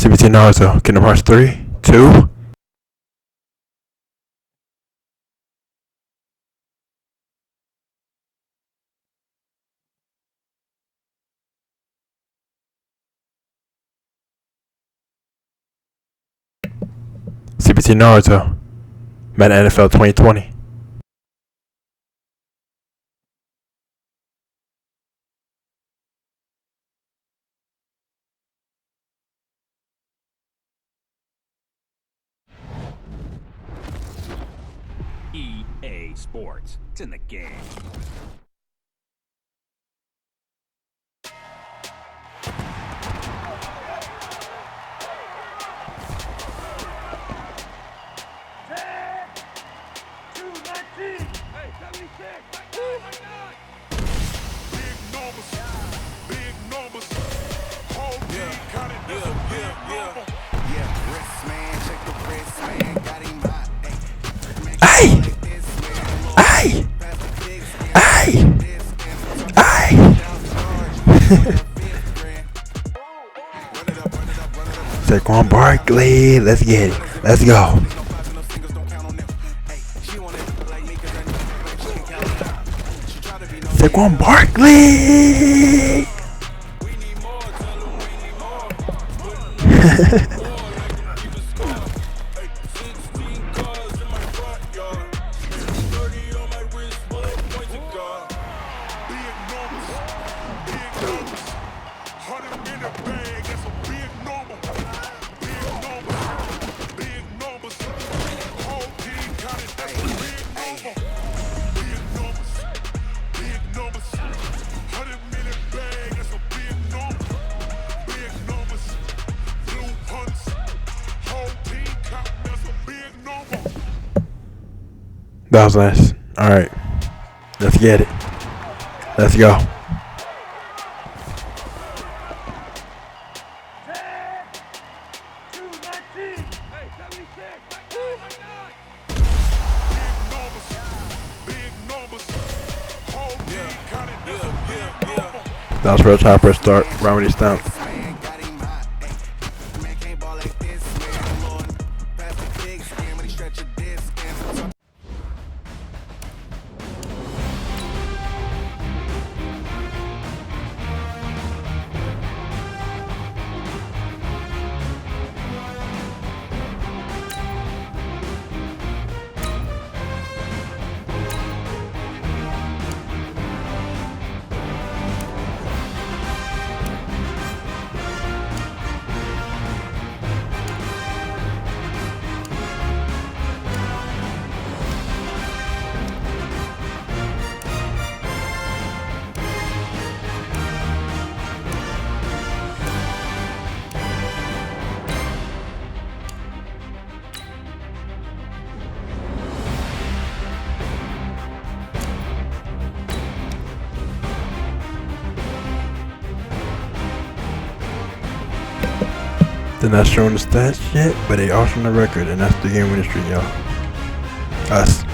CBT Naruto, Kingdom Hearts 3, 2. CBT Naruto, Madden NFL 2020. EA Sports. It's in the game. Ay! Ay! Ay! Ay! Saquon Barkley, let's get it. Let's go. Saquon Barkley. That was nice. Alright. Let's get it. Let's go. That was real top first start. Romney Stump. They're not showing the stats yet, but they are showing the record, and that's the game winning streak, y'all. Us.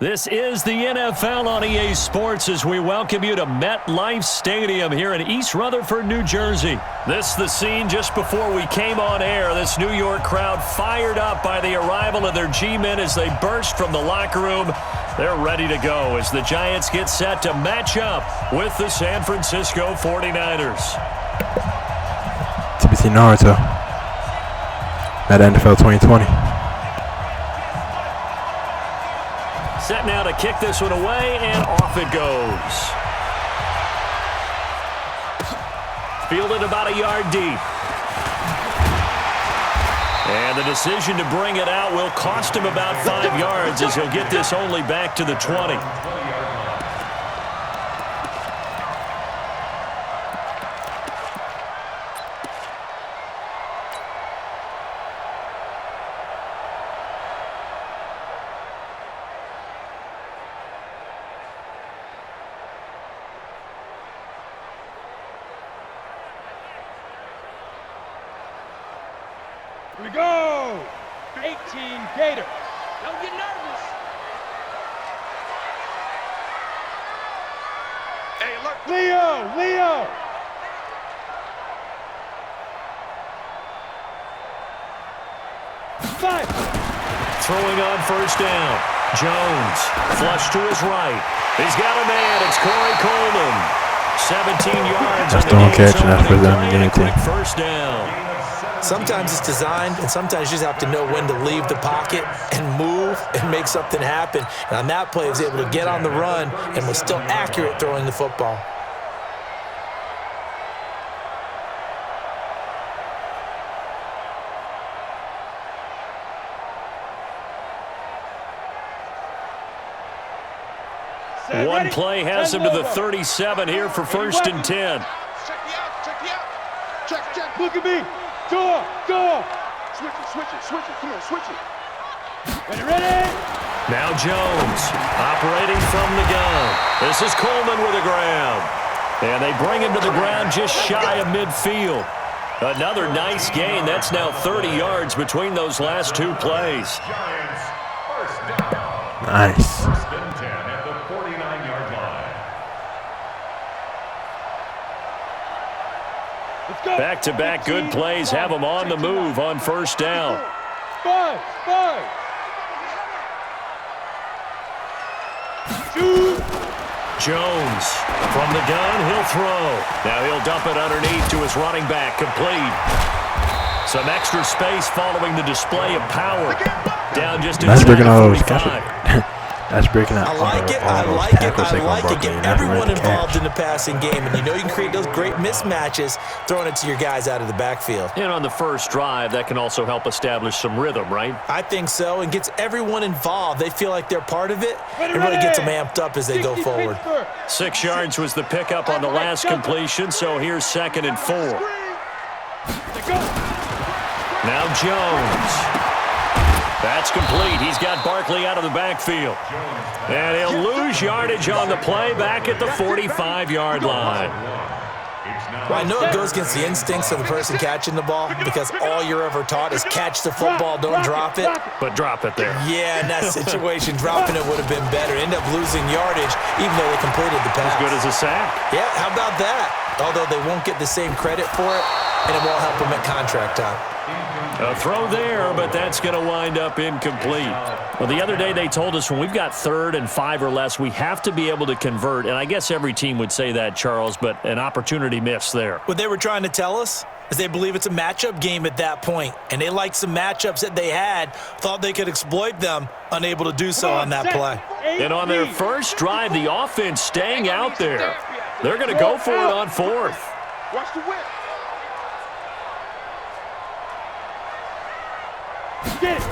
This is the NFL on EA Sports as we welcome you to MetLife Stadium here in East Rutherford, New Jersey. This is the scene just before we came on air. This New York crowd fired up by the arrival of their G-men as they burst from the locker room. They're ready to go as the Giants get set to match up with the San Francisco 49ers. TBT Naruto. At NFL 2020. Set now to kick this one away, and off it goes. Fielded about a yard deep. And the decision to bring it out will cost him about 5 yards as he'll get this only back to the 20. Here we go! 18 Gators. Don't get nervous. Hey, look. Leo! Five. Throwing on first down. Jones, flush to his right. He's got a man. It's Corey Coleman. 17 yards. That's the one catch, and that's for them to get quick first down. Sometimes it's designed, and sometimes you just have to know when to leave the pocket and move and make something happen. And on that play, he was able to get on the run and was still accurate throwing the football. One play has him to the 37 here for 1st and 10. Check me out. Check. Look at me. Go. Switch it. Come on, switch it. Ready? Now Jones, operating from the gun. This is Coleman with a grab. And they bring him to the ground just shy of midfield. Another nice gain. That's now 30 yards between those last 2 plays. Nice. First and 10 at the 49-yard line. Let's go. Back-to-back good plays have them on the move on first down. Five. Shoot. Jones from the gun, he'll throw. Now he'll dump it underneath to his running back, complete. Some extra space following the display of power. Down just That's inside breaking all those 45. catches. That's breaking out I like it. tackles they gonna buck Get in. That's everyone right to involved catch. in the passing game, and you know you can create those great mismatches throwing it to your guys out of the backfield. And on the first drive, that can also help establish some rhythm, right? I think so, and gets everyone involved. They feel like they're part of it, and really gets them amped up as they go forward. 6 yards was the pickup on the last completion, so here's 2nd and 4. Now Jones. That's complete. He's got Barkley out of the backfield. And he'll lose yardage on the play back at the 45-yard line. Well, I know it goes against the instincts of the person catching the ball because all you're ever taught is catch the football, don't drop it. But drop it there. Yeah, in that situation, dropping it would have been better. End up losing yardage even though they completed the pass. As good as a sack. Yeah, how about that? Although they won't get the same credit for it, and it won't help them at contract time. A throw there, but that's going to wind up incomplete. Well, the other day they told us when we've got 3rd and 5 or less, we have to be able to convert. And I guess every team would say that, Charles, but an opportunity missed there. What they were trying to tell us is they believe it's a matchup game at that point, and they liked some matchups that they had, thought they could exploit them, unable to do so on that play. And on their first drive, the offense staying out there. They're going to go for it on 4th. Watch the whip. Get it.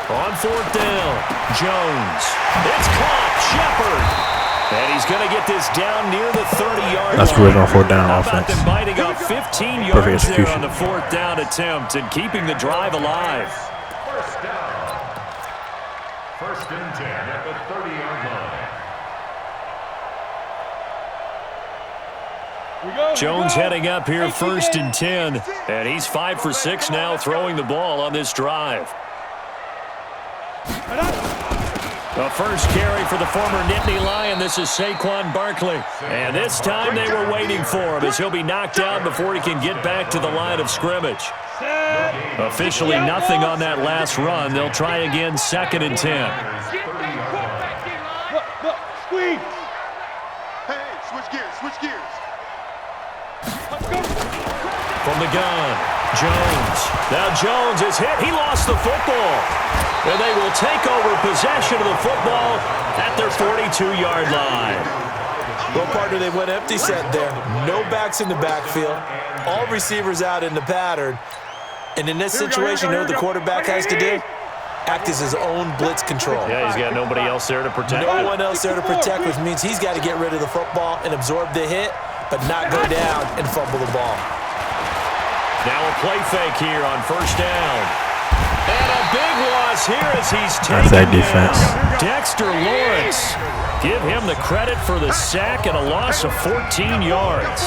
On 4th down, Jones. It's caught, Shepard. And he's going to get this down near the 30-yard line. That's the original 4th down How about offense. them biting off 15 Perfect yards there execution. on the 4th down attempt and keeping the drive alive. First down. First and 10 at the 30-yard line. Jones heading up here 1st and 10. And he's 5 for 6 now throwing the ball on this drive. The first carry for the former Nittany Lion. This is Saquon Barkley. And this time they were waiting for him as he'll be knocked out before he can get back to the line of scrimmage. Officially nothing on that last run. They'll try again 2nd and 10. Look, squeeze. Hey, switch gears. From the gun, Jones. Now Jones is hit. He lost the football. And they will take over possession of the football at their 42-yard line. Well, partner, they went empty set there. No backs in the backfield. All receivers out in the pattern. And in this situation, you know what the quarterback has to do? Act as his own blitz control. Yeah, he's got nobody else there to protect. No one else there to protect, which means he's got to get rid of the football and absorb the hit, but not go down and fumble the ball. Now a play fake here on first down. And a big loss here as he's taken That's that defense. down. Dexter Lawrence. Give him the credit for the sack and a loss of 14 yards.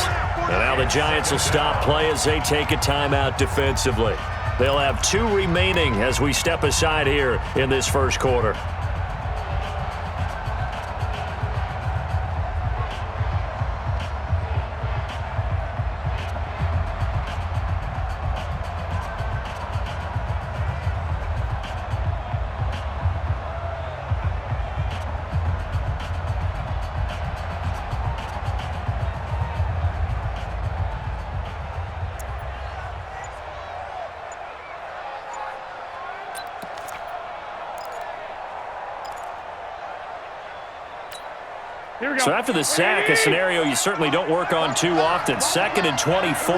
And now the Giants will stop play as they take a timeout defensively. They'll have 2 remaining as we step aside here in this first quarter. So after the sack, a scenario you certainly don't work on too often. 2nd and 24.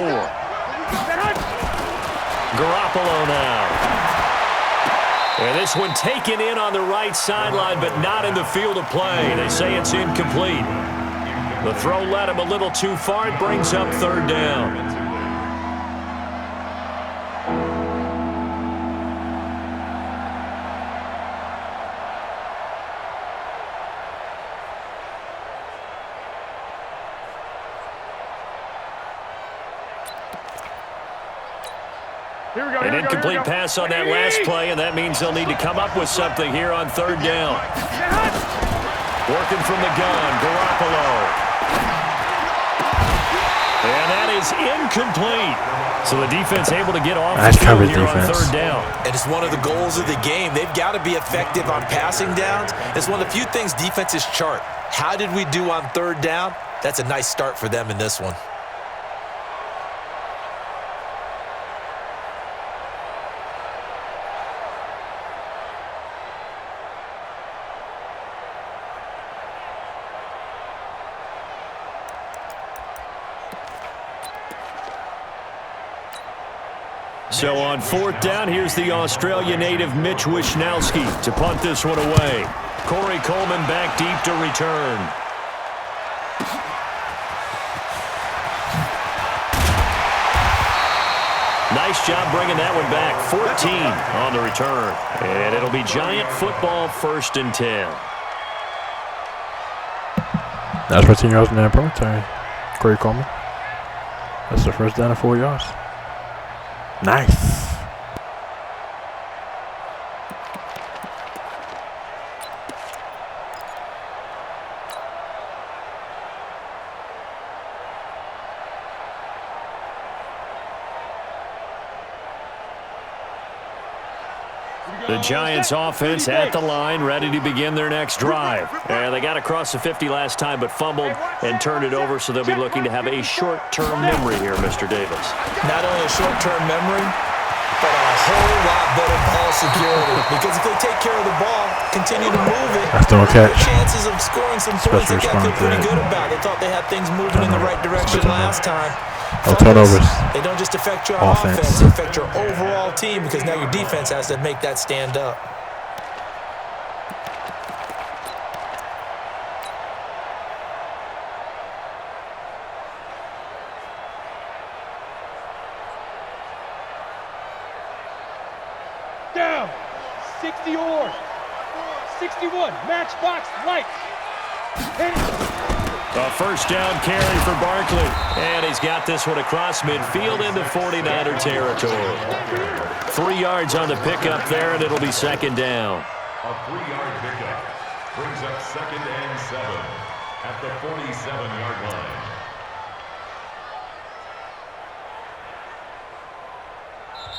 Garoppolo now. And this one taken in on the right sideline, but not in the field of play. They say it's incomplete. The throw led him a little too far. It brings up 3rd down. An incomplete pass on that last play, and that means they'll need to come up with something here on 3rd down. Working from the gun, Garoppolo. And that is incomplete. So the defense able to get off the field here on 3rd down. And it's one of the goals of the game. They've got to be effective on passing downs. It's one of the few things defenses chart. How did we do on 3rd down? That's a nice start for them in this one. So on 4th down, here's the Australia native Mitch Wishnowsky to punt this one away. Corey Coleman back deep to return. Nice job bringing that one back. 14 on the return. And it'll be Giant football 1st and 10. That's 14 yards in that approach. Corey Coleman. That's the first down of 4 yards. Nice. The Giants offense at the line, ready to begin their next drive. And they got across the 50 last time, but fumbled and turned it over, so they'll be looking to have a short-term memory here, Mr. Davis. Not only a short-term memory, but a whole lot better ball security. Because if they take care of the ball, continue to move it, that's no catch. Chances of scoring some points, they got to feel pretty good about. They thought they had things moving in the right direction last time. No turnovers. They don't just affect your offense, they affect your overall team, because now your defense has to make that stand up. Down. 60 or 61. Matchbox lights. A first down carry for Barkley. And he's got this one across midfield into 49er territory. 3 yards on the pickup there, and it'll be 2nd down. A 3-yard pickup brings up 2nd and 7 at the 47-yard line.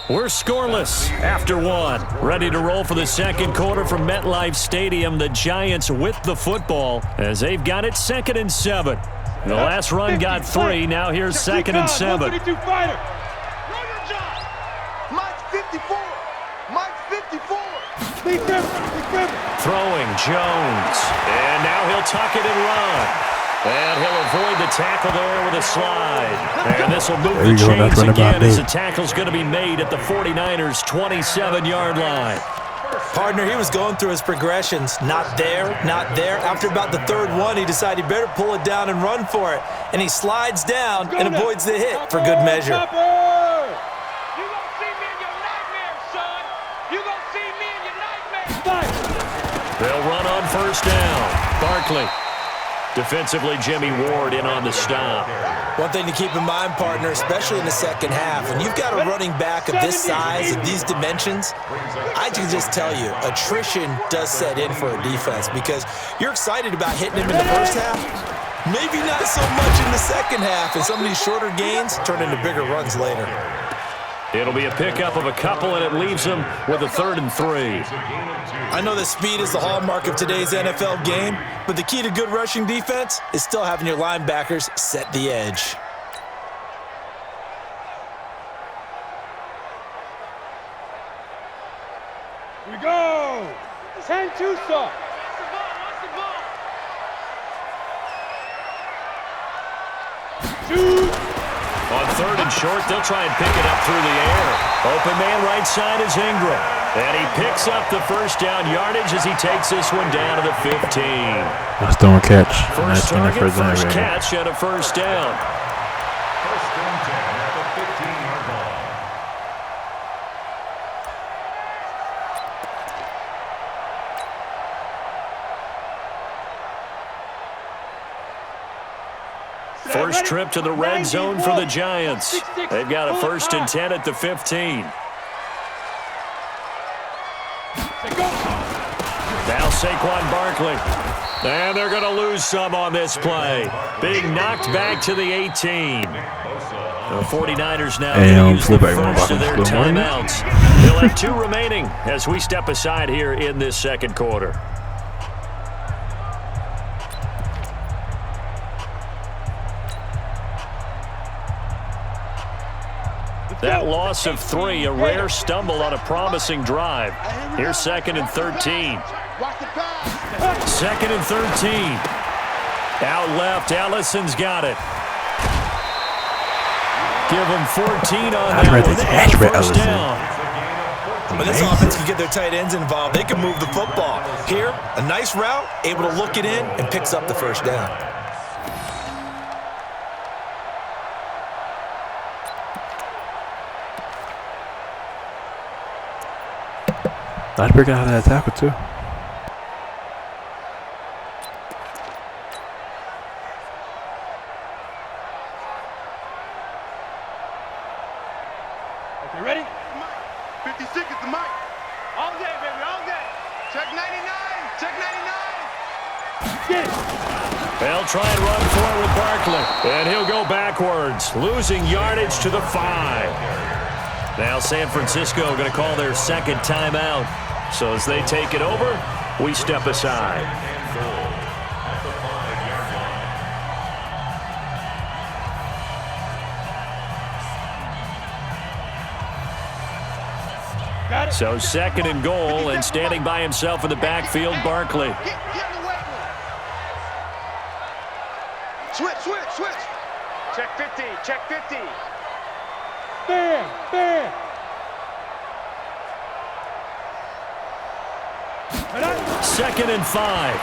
We're scoreless after 1. Ready to roll for the 2nd quarter from MetLife Stadium. The Giants with the football as they've got it 2nd and 7. The last run got 3. Now here's 2nd and 7. 54. Mike 54. Be careful. Throwing Jones. And now he'll tuck it and run. And he'll avoid the tackle there with a slide. And this will move the chains again as the tackle's going to be made at the 49ers' 27-yard line. Partner, he was going through his progressions. Not there, not there. After about the third one, he decided he better pull it down and run for it. And he slides down and avoids the hit for good measure. You gonna see me in your nightmares, son. You gonna see me in your nightmares. They'll run on first down. Barkley. Defensively, Jimmy Ward in on the stop. One thing to keep in mind, partner, especially in the second half, when you've got a running back of this size, of these dimensions, I can just tell you, attrition does set in for a defense because you're excited about hitting him in the first half. Maybe not so much in the second half, and some of these shorter gains turn into bigger runs later. It'll be a pickup of a couple, and it leaves them with a 3rd and 3. I know that speed is the hallmark of today's NFL game, but the key to good rushing defense is still having your linebackers set the edge. We go. 10-2, son. On 3rd and short, they'll try and pick it up through the air. Open man right side is Ingram. And he picks up the first down yardage as he takes this one down to the 15. That's the one catch. First target, first catch at a first down. First and 10 at the 15-yard line. First trip to the red zone for the Giants. They've got a 1st and 10 at the 15. Now Saquon Barkley. And they're going to lose some on this play. Being knocked back to the 18. The 49ers now going to use the first of their timeouts. They'll have 2 remaining as we step aside here in this second quarter. That loss of 3, a rare stumble on a promising drive. Here's 2nd and 13. 2nd and 13. Out left, Ellison's got it. Give him 14 on that one. First down. When this offense can get their tight ends involved, they can move the football. Here, a nice route, able to look it in, and picks up the first down. Nice break out of that tackle, too. Okay, ready? 56 is the mic. All day, baby, all day. Check 99. Check 99. Get it. They'll try and run for it with Barkley. And he'll go backwards, losing yardage to the 5. Now San Francisco going to call their 2nd timeout. So as they take it over, we step aside. So 2nd and goal, and standing by himself in the backfield, Barkley. Switch. Check 50, check 50. Bam. 2nd and 5.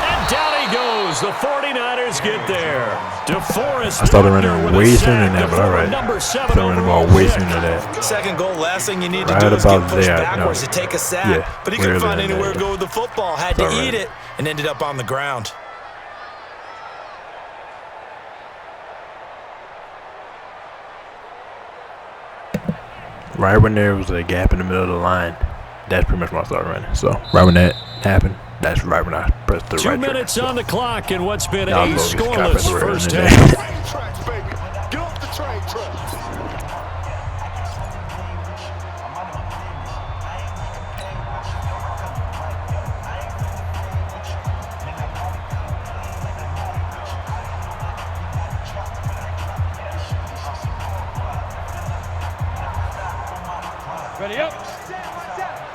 And down he goes. The 49ers get there. DeForest. I started running way sooner than that, but all right. Started running about way sooner than that. Second goal, last thing you need to do is get pushed backwards to take a sack. Yeah, but he couldn't find anywhere to go with the football. Had to eat it and ended up on the ground. Right when there was a gap in the middle of the line, that's pretty much when I started running. So right when that happened, that's right when I pressed the right trigger. 2 minutes on the clock in what's been a I'll scoreless first half. Get off the train tracks.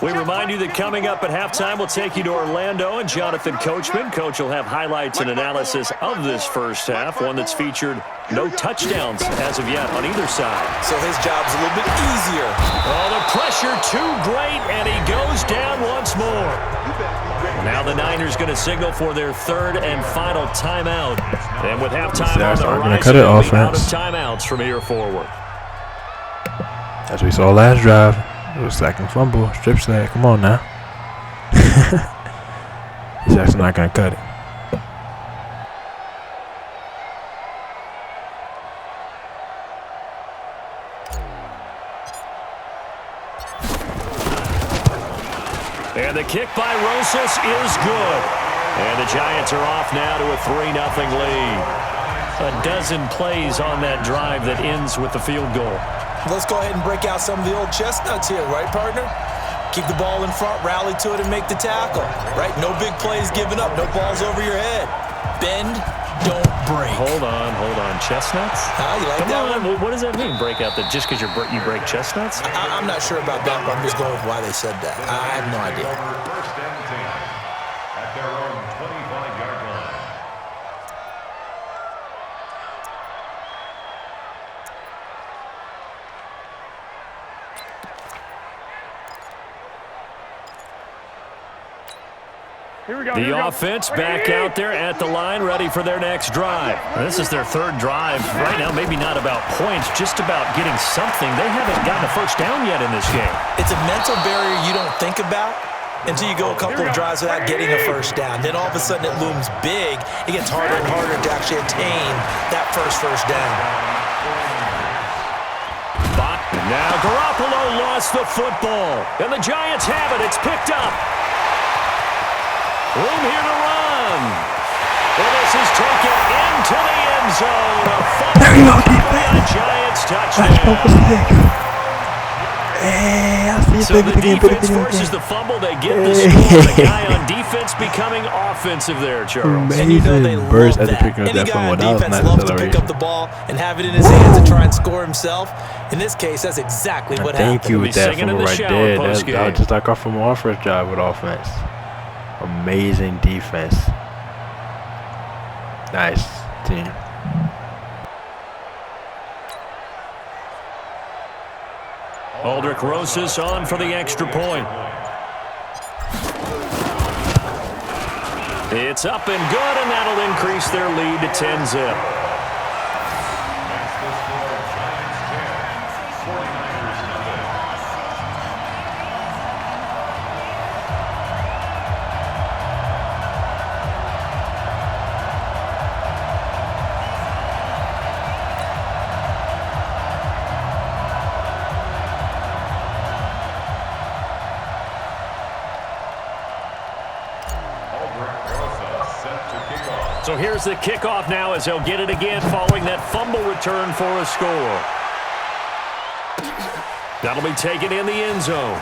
We remind you that coming up at halftime, we'll take you to Orlando and Jonathan Coachman. Coach will have highlights and analysis of this first half, one that's featured no touchdowns as of yet on either side. So his job's a little bit easier. Oh, the pressure too great, and he goes down once more. Now the Niners going to signal for their third and final timeout. And with halftime on the horizon, they'll be out of timeouts from here forward. As we saw last drive, it was sack and fumble, strip sack. Come on now. He's actually not going to cut it. And the kick by Rosas is good. And the Giants are off now to a 3-0 lead. A dozen plays on that drive that ends with the field goal. Let's go ahead and break out some of the old chestnuts here, right, partner? Keep the ball in front, rally to it, and make the tackle, right? No big plays given up, no balls over your head. Bend, don't break. Hold on. Chestnuts? You like Come that on. one? What does that mean, break out that just because you break chestnuts? I'm not sure about that, but I'm just going with why they said that. I have no idea. First and 10 at their own 25-yard line. The offense back out there at the line, ready for their next drive. This is their third drive. Right now, maybe not about points, just about getting something. They haven't gotten a first down yet in this game. It's a mental barrier you don't think about until you go a couple of drives without getting a first down. Then all of a sudden it looms big. It gets harder and harder to actually attain that first down. But now Garoppolo lost the football, and the Giants have it. It's picked up. Room here to run. Well, this is taken into the end zone. There you go, defense. Giants That's what was touchdown. sick. Hey, I see So the defense forces the fumble. They get the score. The guy on defense becoming offensive there, Charles. And you know they Amazing burst love after that. picking up Any that guy fumble. on That was defense nice loves to pick acceleration. up the ball and have it in his hands to try and score himself. In this case, that's exactly what happened. Thank you with that singing in fumble the right shower there. post-game. That was just like our from our first job with offense. Amazing defense. Nice team. Aldrich Rosas on for the extra point. It's up and good, and that'll increase their lead to 10-zip. So here's the kickoff now as he'll get it again following that fumble return for a score. That'll be taken in the end zone.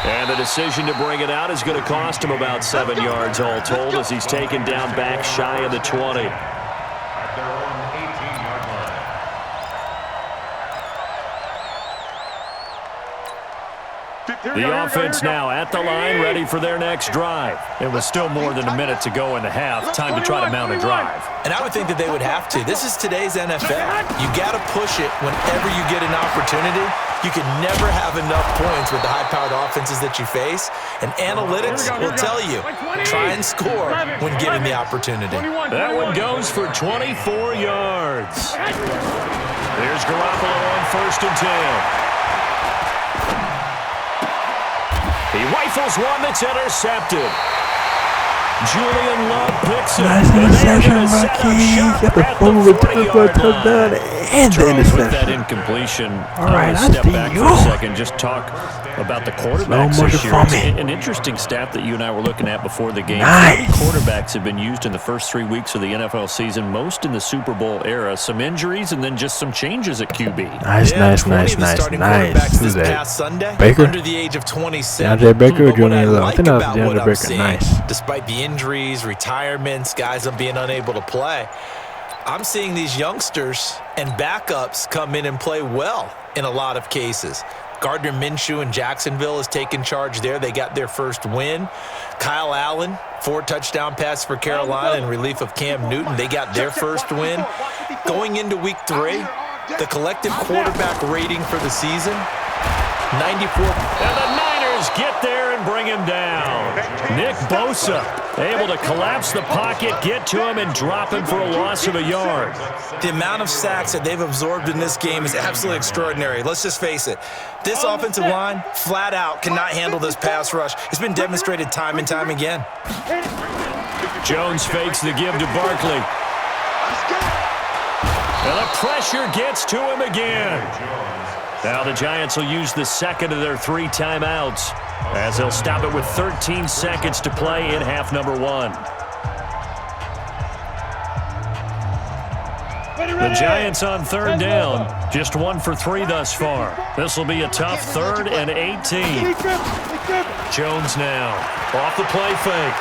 And the decision to bring it out is going to cost him about 7 yards all told as he's taken down back shy of the 20. At their own 18-yard line. The offense now at the line, ready for their next drive. It was still more than a minute to go in the half. Time to try to mount a drive. And I would think that they would have to. This is today's NFL. You got to push it whenever you get an opportunity. You can never have enough points with the high-powered offenses that you face. And analytics will tell you, try and score when given the opportunity. That one goes for 24 yards. There's Garoppolo on 1st and 10. He rifles one that's intercepted. Julian Love picks it. Nice interception, Rocky. Got the fumble return for a touchdown and the With that interception. incompletion, All right, I want to I step see back you. for a second. Just talk about the quarterbacks Slow this year. motion It's for me. an interesting stat that you and I were looking at before the game. Nice. 30 quarterbacks have been used in the first 3 weeks of the NFL season, most in the Super Bowl era. Some injuries and then just some changes at QB. Nice, Yeah, nice, 20 nice, of the nice, starting nice. quarterbacks Who's this that? past Sunday, Baker? under the age of 27. DeAndre Baker or But what I Julian Love? I like think that was about what DeAndre I'm Baker. seeing, Nice. despite the injuries, retirements, guys being unable to play, I'm seeing these youngsters and backups come in and play well in a lot of cases. Gardner Minshew in Jacksonville has taken charge there. They got their first win. Kyle Allen, 4-touchdown pass for Carolina in relief of Cam Newton. They got their first win. Going into week 3, the collective quarterback rating for the season, 94. And the Niners get there and bring him down. Nick Bosa able to collapse the pocket, get to him, and drop him for a loss of a yard. The amount of sacks that they've absorbed in this game is absolutely extraordinary. Let's just face it. This offensive line, flat out, cannot handle this pass rush. It's been demonstrated time and time again. Jones fakes the give to Barkley. And the pressure gets to him again. Now the Giants will use the second of their 3 timeouts as they'll stop it with 13 seconds to play in half number 1. The Giants on third down, just 1 for 3 thus far. This will be a tough 3rd and 18. Jones now, off the play fake.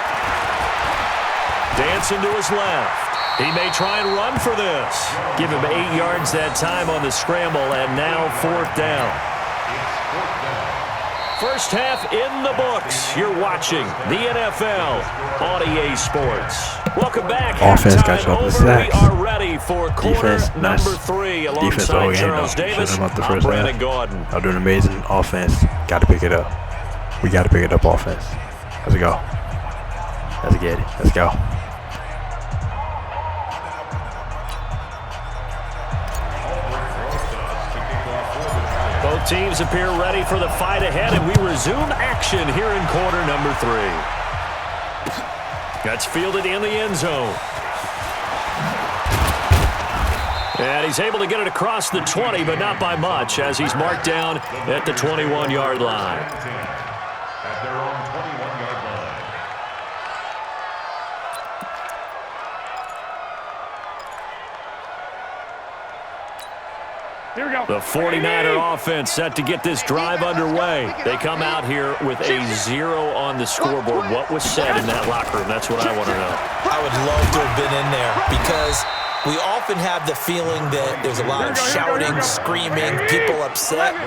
Dancing to his left. He may try and run for this. Give him 8 yards that time on the scramble, and now 4th down. First half in the books. You're watching the NFL on EA Sports. Welcome back. Offense got you up the sacks. We are ready for quarter Defense, number nice. 3 Defense the whole alongside game, Charles though. Davis. Should've left the I'm first Brandon half. Gordon. Y'all doing amazing. Offense, got to pick it up. We got to pick it up offense. Let's go. Let's get it. Let's go. Both teams appear ready for the fight ahead, and we resume action here in quarter number 3. That's fielded in the end zone. And he's able to get it across the 20, but not by much, as he's marked down at the 21-yard line. At their own 21-yard line. Here we go. The 49er offense set to get this drive underway. They come out here with a 0 on the scoreboard. What was said in that locker room? That's what I want to know. I would love to have been in there because we often have the feeling that there's a lot of shouting, screaming, people upset,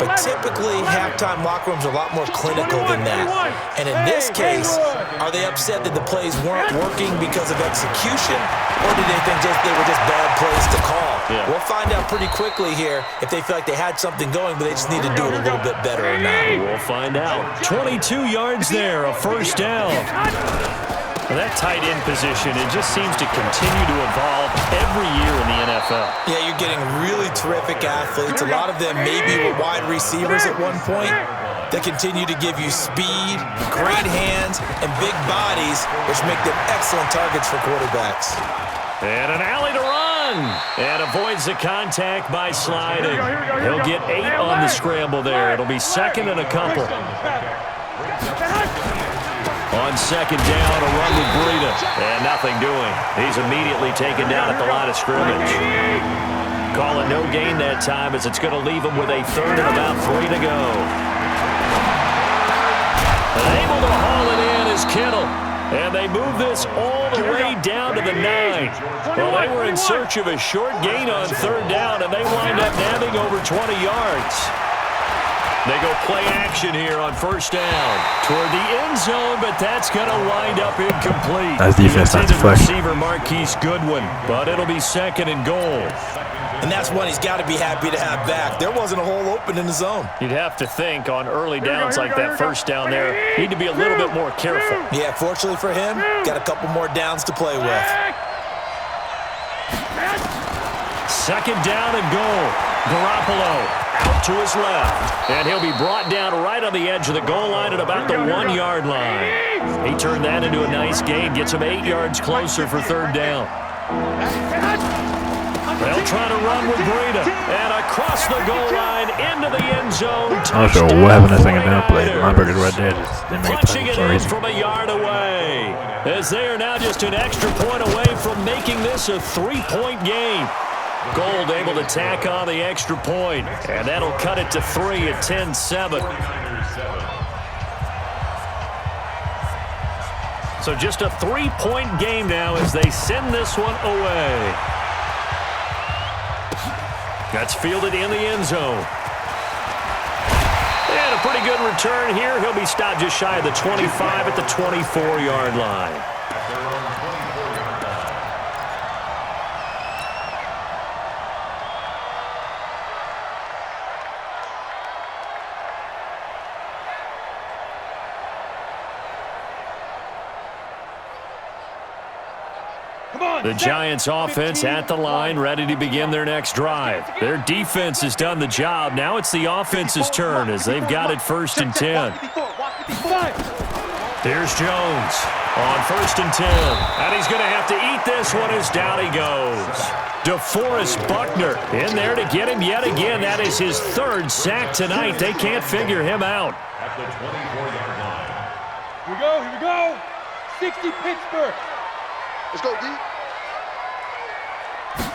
but typically halftime locker rooms are a lot more clinical than that. And in this case, are they upset that the plays weren't working because of execution, or did they think they were just bad plays to call? Yeah. We'll find out pretty quickly here if they feel like they had something going, but they just need to do it a little bit better or not. We'll find out. 22 yards there, a first down. Well, that tight end position, it just seems to continue to evolve every year in the NFL. Yeah, you're getting really terrific athletes. A lot of them maybe were wide receivers at one point. They continue to give you speed, great hands, and big bodies, which make them excellent targets for quarterbacks. And an alley to run. And avoids the contact by sliding. He'll get 8 on the scramble there. It'll be second and a couple. On second down, a run with Breida. And nothing doing. He's immediately taken down at the line of scrimmage. Call it no gain that time as it's going to leave him with a 3rd and about 3 to go. And able to haul it in is Kittle. And they move this all the way down to the 9. Well, they were in search of a short gain on 3rd down, and they wind up nabbing over 20 yards. They go play action here on first down toward the end zone, but that's going to wind up incomplete. That's defense, not deflection. Receiver Marquise Goodwin, but it'll be second and goal. And that's one he's got to be happy to have back. There wasn't a hole open in the zone. You'd have to think on early downs like that first down there, need to be a little bit more careful. Yeah, fortunately for him, got a couple more downs to play with. Second down and goal. Garoppolo out to his left. And he'll be brought down right on the edge of the goal line at about the 1-yard line. He turned that into a nice gain, gets him 8 yards closer for 3rd down. They'll try to run with Breida. And across the goal line into the end zone. I'm not sure what happened to that second down play. The linebackers right there just didn't make it Punching it for some in reason. from a yard away. As they are now just an extra point away from making this a 3-point game. Gold able to tack on the extra point, and that'll cut it to 3 at 10-7. So just a 3-point game now as they send this one away. That's fielded in the end zone. And a pretty good return here. He'll be stopped just shy of the 25 at the 24-yard line. At their own 24-yard line. The Giants offense at the line, ready to begin their next drive. Their defense has done the job. Now it's the offense's turn as they've got it 1st and 10. Here's Jones on 1st and 10. And he's going to have to eat this one as down he goes. DeForest Buckner in there to get him yet again. That is his 3rd sack tonight. They can't figure him out. At the 24-yard line. Here we go. 60 Pittsburgh. Let's go, D.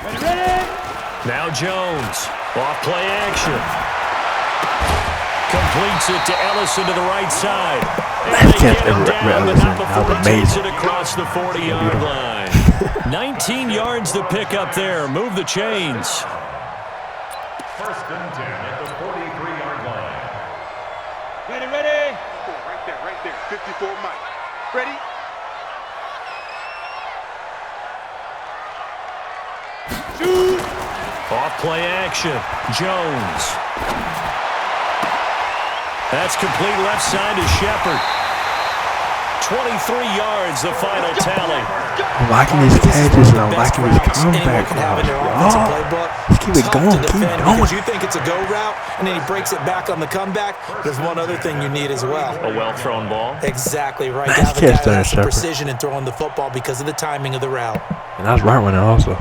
Ready? Now Jones, off play action. Completes it to Ellison to the right side. And they get him down, but not before he takes it across the 40-yard line. 19 yards to pick up there. Move the chains. 1st and 10 at the 43-yard line. Ready? Right there. 54 Mike. Ready? Shoot! Off play action. Jones. That's complete left side to Shepard. 23 yards, the final tally. I'm liking these catches and I'm liking these comeback routes. Let's keep it going. Keep going. You think it's a go route, and then he breaks it back on the comeback. There's one other thing you need as well. A well-thrown ball. Exactly right. Nice Have a guy catch there, that has some Shepard. precision in throwing the football because of the timing of the route. And that's right running also.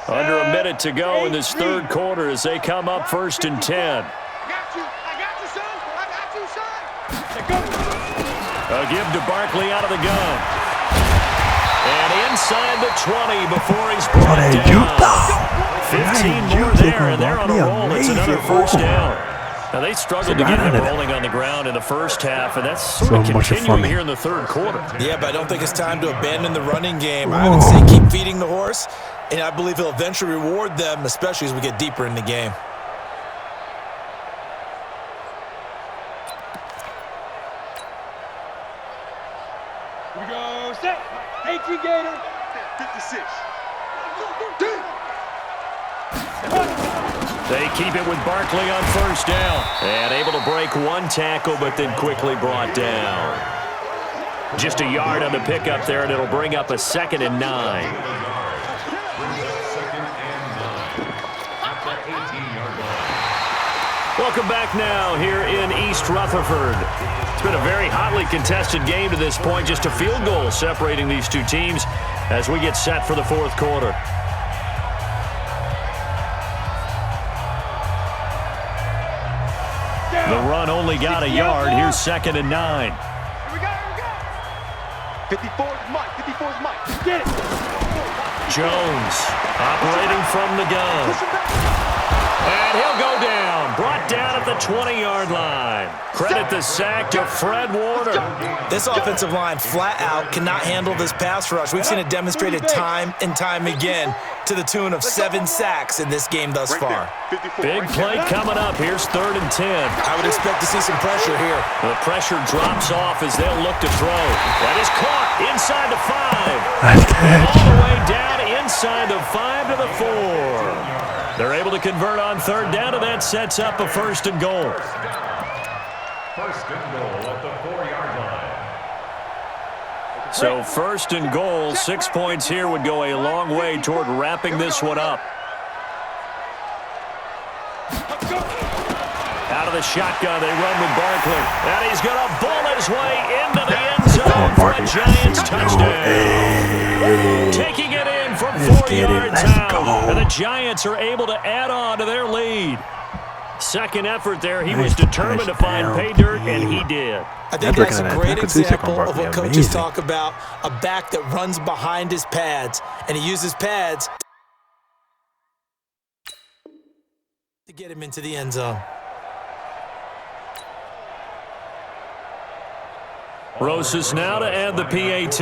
Under a minute to go in this 3rd quarter as they come up 1st and 10. I got you, son. A give to Barkley out of the gun. And inside the 20 before he's brought down. 15 more there, and they're on a roll. It's another 1st down. Now, they struggled to get him rolling on the ground in the 1st half, and that's sort of continuing here in the 3rd quarter. Yeah, but I don't think it's time to abandon the running game. I would say keep feeding the horse, and I believe he'll eventually reward them, especially as we get deeper in the game. Here we go. Set. 18 Gator. 56. They keep it with Barkley on 1st down. And able to break one tackle, but then quickly brought down. Just a yard on the pickup there, and it'll bring up a 2nd and 9. Welcome back now here in East Rutherford. It's been a very hotly contested game to this point. Just a field goal separating these two teams as we get set for the 4th quarter. The run only got a yard. Here's 2nd and 9. Here we go. 54's Mike. Get it. Jones operating from the gun. And he'll go down. Brought down at the 20-yard line. Credit the sack to Fred Warner. This offensive line flat out cannot handle this pass rush. We've seen it demonstrated time and time again to the tune of 7 sacks in this game thus far. Big play coming up. Here's 3rd and 10. I would expect to see some pressure here. The pressure drops off as they'll look to throw. That is caught inside the 5. Nice catch. All the way down inside the 5 to the 4. They're able to convert on 3rd down, and that sets up a 1st and goal. 1st and goal at the 4-yard line. So 1st and goal, 6 points here would go a long way toward wrapping this one up. Out of the shotgun, they run with Barkley. And he's going to bull his way into the end zone for a Giants touchdown. Taking it in from 4 yards out. And the Giants are able to add on to their lead. Second effort there. He was determined to find pay dirt, and he did. I think that's a great example of what coaches talk about, a back that runs behind his pads, and he uses pads to get him into the end zone. Rosas now to add the PAT.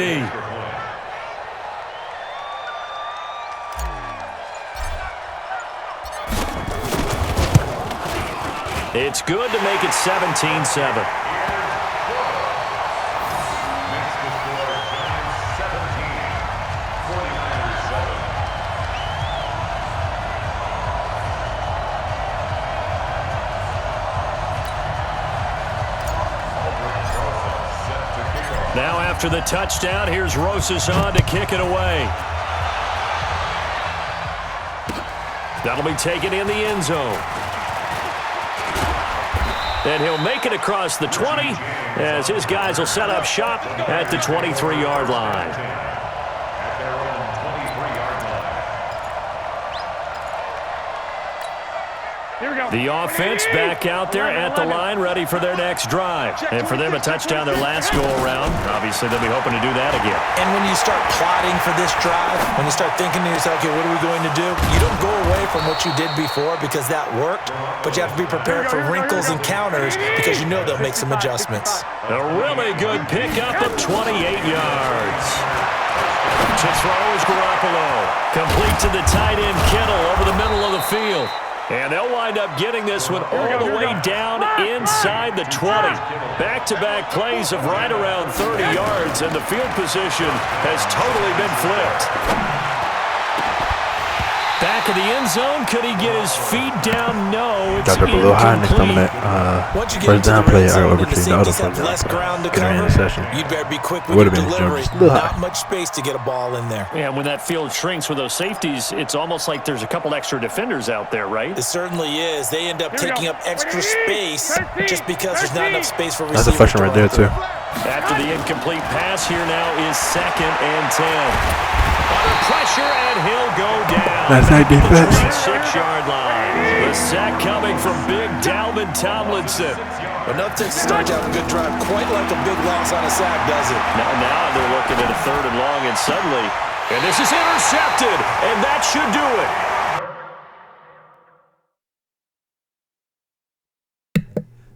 It's good to make it 17-7. Now after the touchdown, here's Rosas on to kick it away. That'll be taken in the end zone. And he'll make it across the 20 as his guys will set up shop at the 23-yard line. The offense back out there at the line, ready for their next drive. And for them, a touchdown their last go-around. Obviously, they'll be hoping to do that again. And when you start plotting for this drive, when you start thinking to yourself, okay, what are we going to do? You don't go away from what you did before because that worked, but you have to be prepared for wrinkles and counters because you know they'll make some adjustments. A really good pickup of 28 yards. To throw is Garoppolo. Complete to the tight end, Kittle, over the middle of the field. And they'll wind up getting this one all the way down inside the 20. Back-to-back plays of right around 30 yards, and the field position has totally been flipped. Back in the end zone, could he get his feet down? No, it's got up a little high next time on that first down play. I overturned the other first down play. Get an interception. You'd better be quick with Would your have been delivery. just a little Not high. much space to get a ball in there. Yeah, when that field shrinks with those safeties, it's almost like there's a couple extra defenders out there, right? It certainly is. They end up taking up extra space just because there's not enough space for receivers. That's a freshman right there, too. After the incomplete pass, here now is 2nd and 10. Under pressure, and he'll go down. That's that defense. 6-yard line. The sack coming from big Dalvin Tomlinson. Enough to start to have a good drive, quite like a big loss on a sack, does it? Now they're looking at a 3rd and long, and suddenly, and this is intercepted, and that should do it.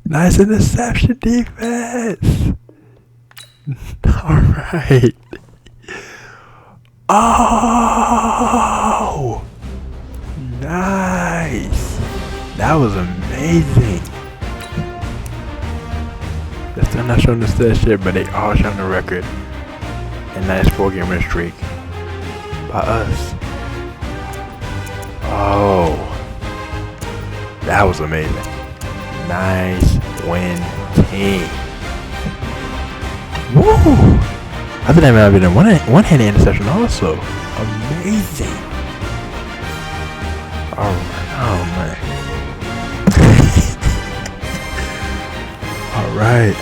Nice interception defense. All right. Oh, nice. That was amazing. They're still not showing the stats yet, but they are showing the record. A nice 4-game win streak by us. Oh, that was amazing. Nice win, team. Woo! I think that might have been a one-handed interception also. Amazing. Alright, oh man. Alright.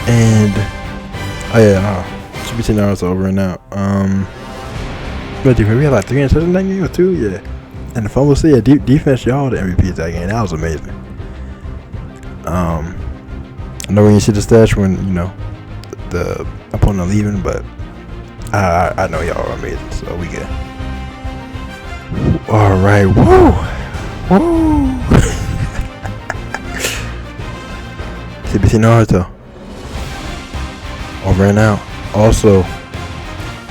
And oh yeah, CBT now is over and out. But we had like 3 interceptions that game or 2, yeah. And the fumble, yeah, defense, y'all the MVPs that game. That was amazing. I know when you see the stats when, you know, the opponent leaving, but I know y'all are amazing, so we good. All right, woo, woo. CBC Naruto over and out. Also,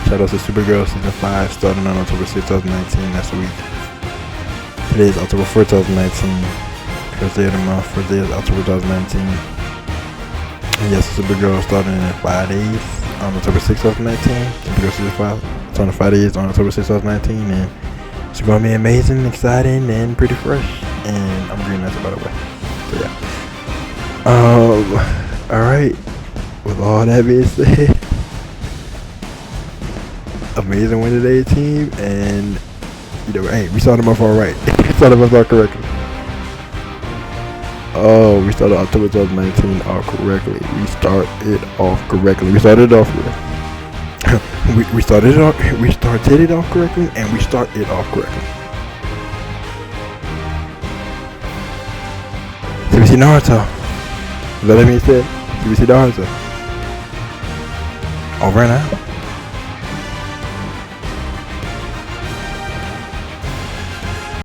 shout out to Supergirl season 5 starting on October 6, 2019. That's a week. Today is October 4, 2019. First day of the month. First day is October 2019. And yes, Supergirl starting in 5 days on October 6th, 2019. Supergirl season 5 starting in 5 days on October 6th, 2019. And it's going to be amazing, exciting, and pretty fresh. And I'm green that's by the way. So yeah. Alright. With all that being said, amazing win today, team. And, you know, hey, we started off alright. We started off correctly. Oh, we started October 2019 off correctly. We started it off correctly. We started it off with. we started it off correctly, and we started it off correctly. CBC Naruto. Is that what I said? CBC Naruto. Over and out.